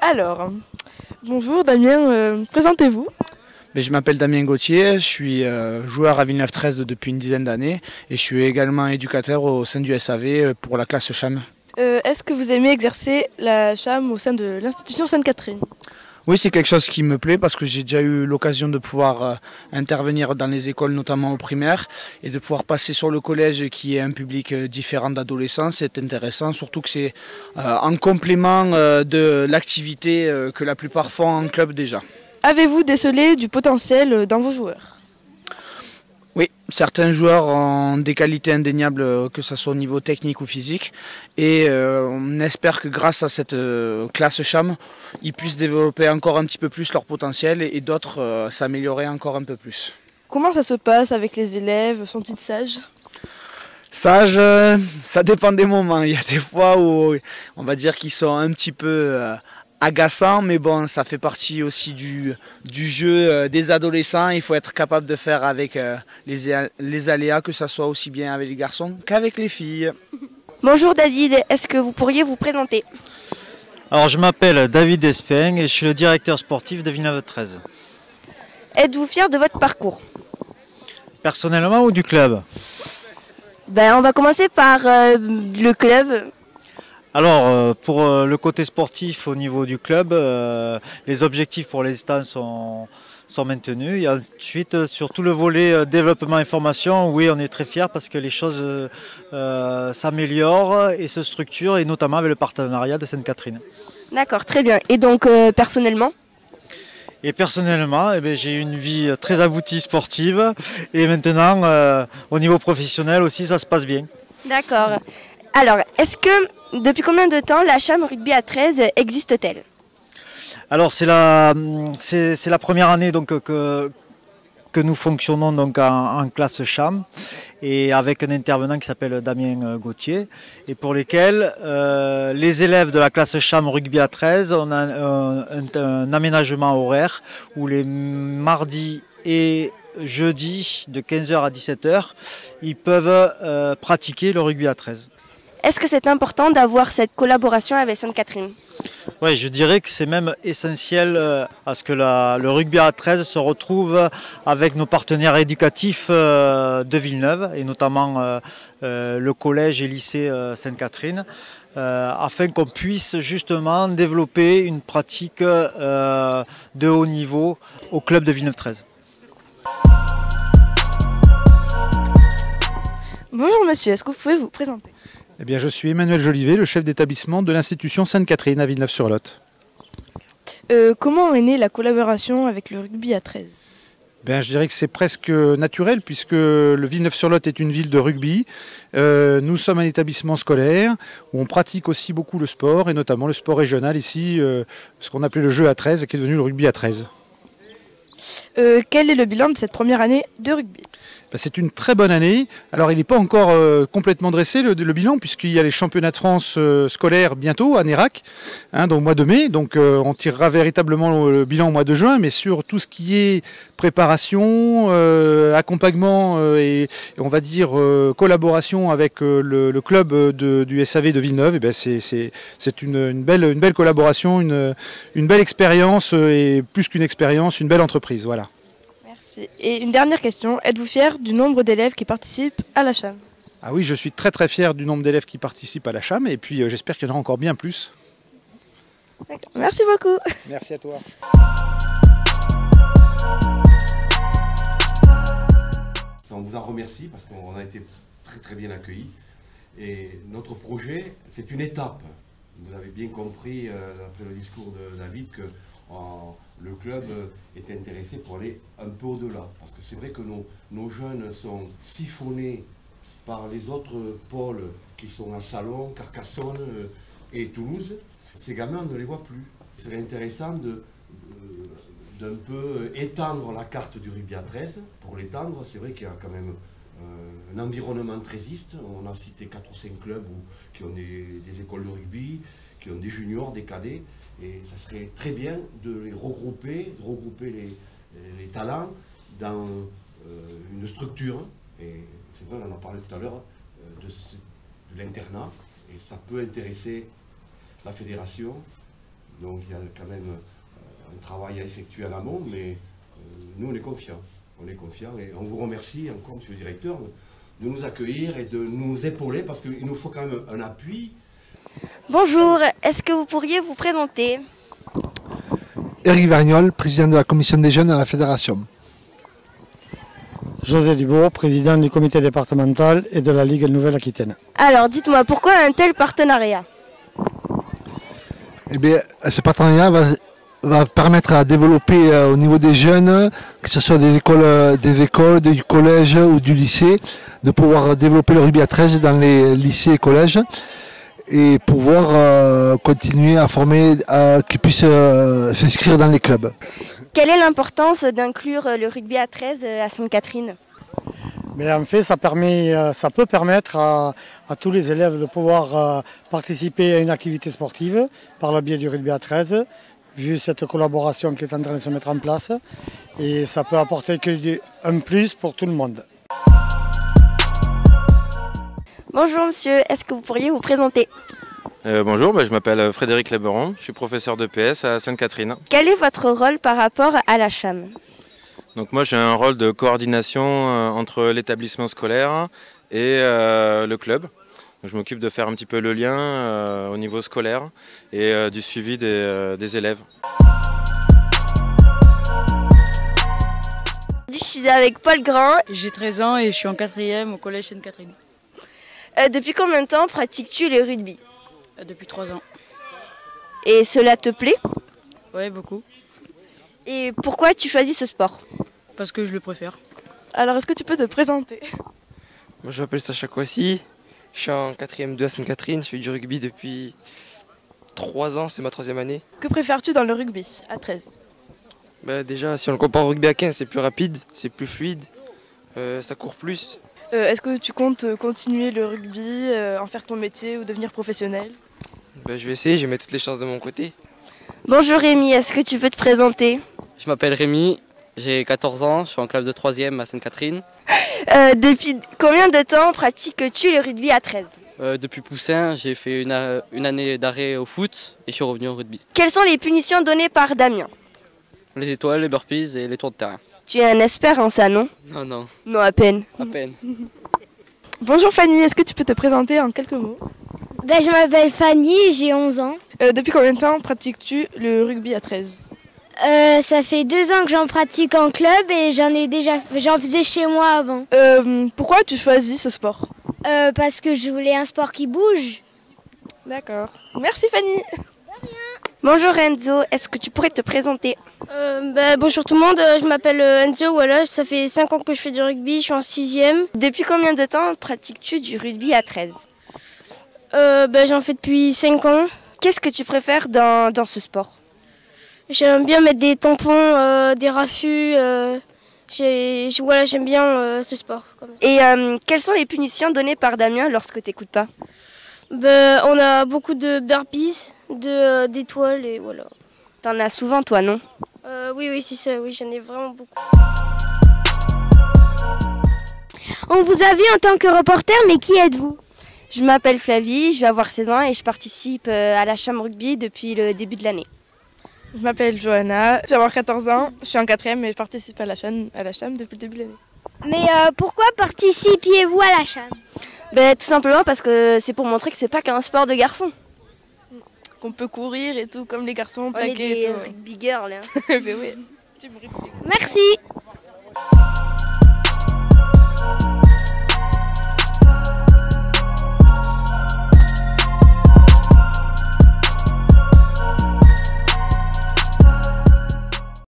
Alors, bonjour Damien, présentez-vous. Je m'appelle Damien Gauthier, je suis joueur à Villeneuve-13 depuis une dizaine d'années et je suis également éducateur au sein du SAV pour la classe CHAM. Est-ce que vous aimez exercer la CHAM au sein de l'institution Sainte-Catherine? Oui, c'est quelque chose qui me plaît parce que j'ai déjà eu l'occasion de pouvoir intervenir dans les écoles, notamment au primaire, et de pouvoir passer sur le collège qui est un public différent d'adolescents. C'est intéressant, surtout que c'est en complément de l'activité que la plupart font en club déjà. Avez-vous décelé du potentiel dans vos joueurs? Oui, certains joueurs ont des qualités indéniables, que ce soit au niveau technique ou physique. Et on espère que grâce à cette classe CHAM, ils puissent développer encore un petit peu plus leur potentiel et d'autres s'améliorer encore un peu plus. Comment ça se passe avec les élèves? Sont-ils sages? Sage, ça dépend des moments. Il y a des fois où on va dire qu'ils sont un petit peu agaçants, mais bon, ça fait partie aussi du jeu des adolescents. Il faut être capable de faire avec les aléas, que ce soit aussi bien avec les garçons qu'avec les filles. Bonjour David, est-ce que vous pourriez vous présenter? Alors je m'appelle David Espeng et je suis le directeur sportif de Villeneuve-13. Êtes-vous fier de votre parcours? Personnellement ou du club? On va commencer par le club. Alors pour le côté sportif au niveau du club, les objectifs pour l'instant sont maintenus. Et ensuite sur tout le volet développement et formation, oui on est très fiers parce que les choses s'améliorent et se structurent, et notamment avec le partenariat de Sainte-Catherine. D'accord, très bien. Et donc personnellement? Et personnellement, j'ai une vie très aboutie sportive, et maintenant au niveau professionnel aussi ça se passe bien. D'accord. Alors, depuis combien de temps la CHAM Rugby à 13 existe-t-elle? Alors c'est la première année donc, que nous fonctionnons donc en classe CHAM, et avec un intervenant qui s'appelle Damien Gauthier, et pour lesquels les élèves de la classe CHAM Rugby à 13 ont un aménagement horaire où les mardis et jeudis de 15h à 17h ils peuvent pratiquer le rugby à 13. Est-ce que c'est important d'avoir cette collaboration avec Sainte-Catherine? Oui, je dirais que c'est même essentiel à ce que le rugby à 13 se retrouve avec nos partenaires éducatifs de Villeneuve, et notamment le collège et lycée Sainte-Catherine, afin qu'on puisse justement développer une pratique de haut niveau au club de Villeneuve-13. Bonjour monsieur, est-ce que vous pouvez vous présenter? Eh bien, je suis Emmanuel Jolivet, le chef d'établissement de l'institution Sainte-Catherine à Villeneuve-sur-Lot. Comment est née la collaboration avec le rugby à 13? Je dirais que c'est presque naturel, puisque le Villeneuve-sur-Lot est une ville de rugby. Nous sommes un établissement scolaire où on pratique aussi beaucoup le sport, et notamment le sport régional ici, ce qu'on appelait le jeu à 13, qui est devenu le rugby à 13. Quel est le bilan de cette première année de rugby? C'est une très bonne année. Alors il n'est pas encore complètement dressé le bilan, puisqu'il y a les championnats de France scolaires bientôt à Nérac, au mois de mai. Donc on tirera véritablement le bilan au mois de juin, mais sur tout ce qui est préparation, accompagnement et on va dire collaboration avec le club du SAV de Villeneuve, c'est une belle collaboration, une belle expérience, et plus qu'une expérience, une belle entreprise. Voilà. Et une dernière question, êtes-vous fier du nombre d'élèves qui participent à la CHAM? Ah oui, je suis très très fier du nombre d'élèves qui participent à la CHAM, et puis j'espère qu'il y en aura encore bien plus. Merci beaucoup. Merci à toi. On vous en remercie parce qu'on a été très très bien accueillis. Et notre projet, c'est une étape. Vous avez bien compris, après le discours de David, que le club est intéressé pour aller un peu au-delà. Parce que c'est vrai que nos jeunes sont siphonnés par les autres pôles qui sont à Salon, Carcassonne et Toulouse. Ces gamins, on ne les voit plus. Il serait intéressant d'un peu étendre la carte du rugby à 13. Pour l'étendre, c'est vrai qu'il y a quand même un environnement trésiste. On a cité 4 ou 5 clubs qui ont des écoles de rugby, qui ont des juniors, des cadets. Et ça serait très bien de les regrouper, les talents dans une structure. Et c'est vrai, on en a parlé tout à l'heure de l'internat. Et ça peut intéresser la fédération, Donc il y a quand même un travail à effectuer en amont, mais nous on est confiants. On est confiants et on vous remercie encore, monsieur le directeur, de nous accueillir et de nous épauler parce qu'il nous faut quand même un appui. Bonjour, est-ce que vous pourriez vous présenter? Éric Vergnol, président de la commission des jeunes à la fédération. José Dubourg, président du comité départemental et de la Ligue Nouvelle-Aquitaine. Alors dites-moi, pourquoi un tel partenariat? Eh bien, ce partenariat va permettre à développer au niveau des jeunes, que ce soit des écoles, du collège ou du lycée, de pouvoir développer le rugby à 13 dans les lycées et collèges et pouvoir continuer à former, qu'ils puissent s'inscrire dans les clubs. Quelle est l'importance d'inclure le rugby à 13 à Sainte-Catherine? Mais en fait, ça peut permettre à tous les élèves de pouvoir participer à une activité sportive par le biais du rugby à 13, vu cette collaboration qui est en train de se mettre en place. Et ça peut apporter un plus pour tout le monde. Bonjour monsieur, est-ce que vous pourriez vous présenter? Bonjour, je m'appelle Frédéric Leberon, je suis professeur de PS à Sainte-Catherine. Quel est votre rôle par rapport à la CHAM? Donc moi j'ai un rôle de coordination entre l'établissement scolaire et le club. Donc, je m'occupe de faire un petit peu le lien au niveau scolaire et du suivi des élèves. Je suis avec Paul Grand. J'ai 13 ans et je suis en 4e au collège Sainte-Catherine. Depuis combien de temps pratiques-tu le rugby? Depuis 3 ans. Et cela te plaît? Oui, beaucoup. Et pourquoi tu choisis ce sport? Parce que je le préfère. Alors, est-ce que tu peux te présenter? Moi, je m'appelle Sacha Kouassi, je suis en 4e 2 à Sainte-Catherine, je fais du rugby depuis 3 ans, c'est ma 3e année. Que préfères-tu dans le rugby à 13? Déjà, si on le compare au rugby à 15, c'est plus rapide, c'est plus fluide, ça court plus. Est-ce que tu comptes continuer le rugby, en faire ton métier ou devenir professionnel? Je vais essayer, je vais mettre toutes les chances de mon côté. Bonjour Rémi, est-ce que tu peux te présenter? Je m'appelle Rémi, j'ai 14 ans, je suis en classe de 3e à Sainte-Catherine. Depuis combien de temps pratiques-tu le rugby à 13? Depuis Poussin, j'ai fait une année d'arrêt au foot et je suis revenu au rugby. Quelles sont les punitions données par Damien? Les étoiles, les burpees et les tours de terrain. Tu es un expert en ça, non? Non. Non, à peine. À peine. Bonjour Fanny, est-ce que tu peux te présenter en quelques mots? Je m'appelle Fanny, j'ai 11 ans. Depuis combien de temps pratiques-tu le rugby à 13? Ça fait 2 ans que j'en pratique en club et j'en faisais chez moi avant. Pourquoi tu choisis ce sport? Parce que je voulais un sport qui bouge. D'accord. Merci Fanny. Bonjour Enzo, est-ce que tu pourrais te présenter? Bonjour tout le monde, je m'appelle Enzo, voilà, ça fait 5 ans que je fais du rugby, je suis en 6e. Depuis combien de temps pratiques-tu du rugby à 13? J'en fais depuis 5 ans. Qu'est-ce que tu préfères dans ce sport? J'aime bien mettre des tampons, des raffus, j'aime bien ce sport. Quand même. Et quelles sont les punitions données par Damien lorsque tu n'écoutes pas? On a beaucoup de burpees, d'étoiles et voilà. T'en as souvent toi, non? Oui, c'est ça, oui, j'en ai vraiment beaucoup. On vous a vu en tant que reporter, mais qui êtes-vous? Je m'appelle Flavie, je vais avoir 16 ans et je participe à la CHAM Rugby depuis le début de l'année. Je m'appelle Johanna, je vais avoir 14 ans, je suis en 4e et je participe à la CHAM depuis le début de l'année. Mais pourquoi participiez-vous à la CHAM? Tout simplement parce que c'est pour montrer que c'est pas qu'un sport de garçons. Qu'on peut courir et tout, comme les garçons, plaquer et tout. Rugby girls, hein. Mais oui. Merci.